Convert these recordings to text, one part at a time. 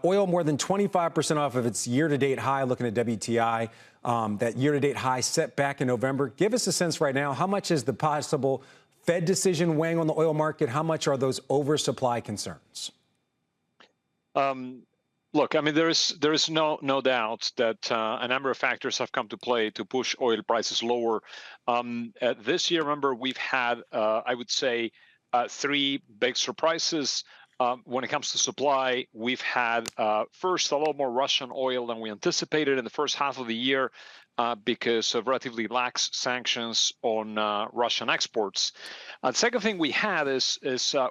Oil more than 25% off of its year-to-date high, looking at WTI. That year-to-date high set back in November. Give us a sense right now, how much is the possible Fed decision weighing on the oil market? How much are those oversupply concerns? Look, I mean, there is no doubt that a number of factors have come to play to push oil prices lower. This year, remember, we've had, I would say, three big surprises. When it comes to supply, we've had, first, a lot more Russian oil than we anticipated in the first half of the year because of relatively lax sanctions on Russian exports. The second thing we had is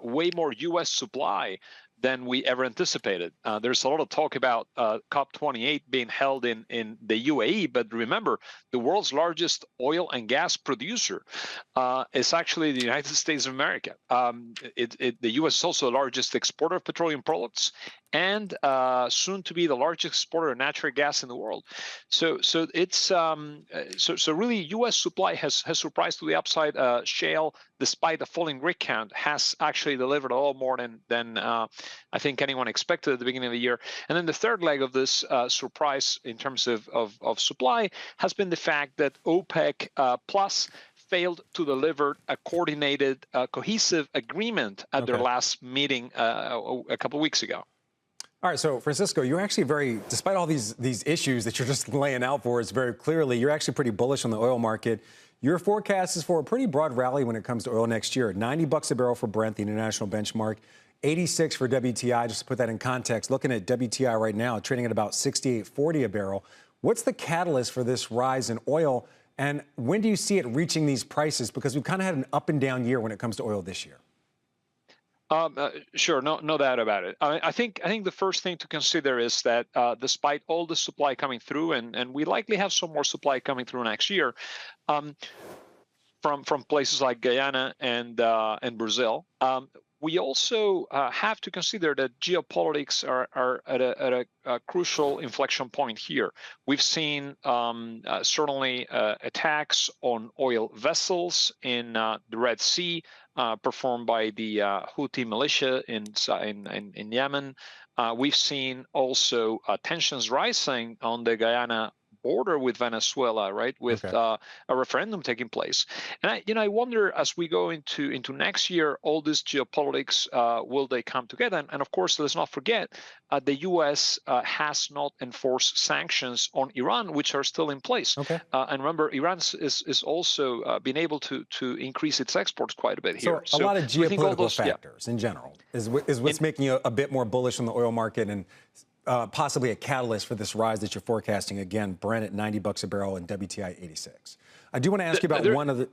way more U.S. supply than we ever anticipated. There's a lot of talk about COP28 being held in the UAE, but remember, the world's largest oil and gas producer is actually the United States of America. The U.S. is also the largest exporter of petroleum products and soon to be the largest exporter of natural gas in the world. So really, U.S. supply has surprised to the upside. Shale, despite the falling rig count, has actually delivered a lot more than I think anyone expected at the beginning of the year. And then the third leg of this surprise in terms of supply has been the fact that OPEC plus failed to deliver a coordinated, cohesive agreement at their last meeting a couple of weeks ago. All right, so Francisco, you're actually despite all these issues that you're just laying out for us very clearly, you're actually pretty bullish on the oil market. Your forecast is for a pretty broad rally when it comes to oil next year. $90 a barrel for Brent, the international benchmark, 86 for WTI. Just to put that in context, looking at WTI right now, trading at about 68.40 a barrel. What's the catalyst for this rise in oil, and when do you see it reaching these prices? Because we've kind of had an up and down year when it comes to oil this year. Sure, no doubt about it. I think the first thing to consider is that despite all the supply coming through, and we likely have some more supply coming through next year, from places like Guyana and Brazil, we also have to consider that geopolitics are at a crucial inflection point here. We've seen certainly attacks on oil vessels in the Red Sea performed by the Houthi militia in Yemen. We've seen also tensions rising on the Guyana border with Venezuela, right, with a referendum taking place. And I wonder, as we go into next year, all this geopolitics, will they come together? And of course, let's not forget, the U.S. has not enforced sanctions on Iran, which are still in place. And remember, Iran is also been able to increase its exports quite a bit here. So a lot of geopolitical factors in general is what's making you a bit more bullish on the oil market, and possibly a catalyst for this rise that you're forecasting. Again, Brent at $90 a barrel and WTI 86. I do want to ask you about one of the...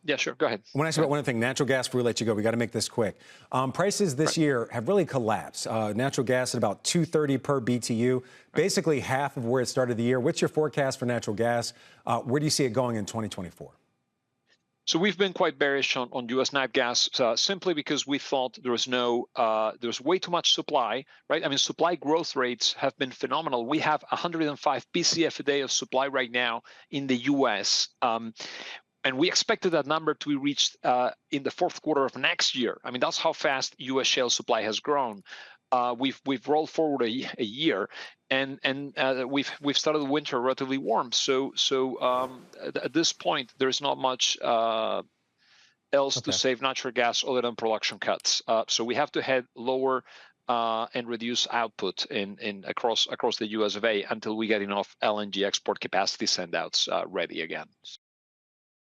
Yeah, sure. Go ahead. I want to ask you about one other thing. Natural gas, before we let you go. We got to make this quick. Prices this year have really collapsed. Natural gas at about $2.30 per BTU, basically half of where it started the year. What's your forecast for natural gas? Where do you see it going in 2024? So we've been quite bearish on U.S. nat gas simply because we thought there was way too much supply, right? I mean, supply growth rates have been phenomenal. We have 105 BCF a day of supply right now in the U.S. And we expected that number to be reached in the fourth quarter of next year. I mean, that's how fast U.S. shale supply has grown. We've rolled forward a year, and we've started the winter relatively warm. So at this point, there's not much else to save natural gas other than production cuts. So we have to head lower and reduce output across the U.S. of A until we get enough LNG export capacity send-outs ready again.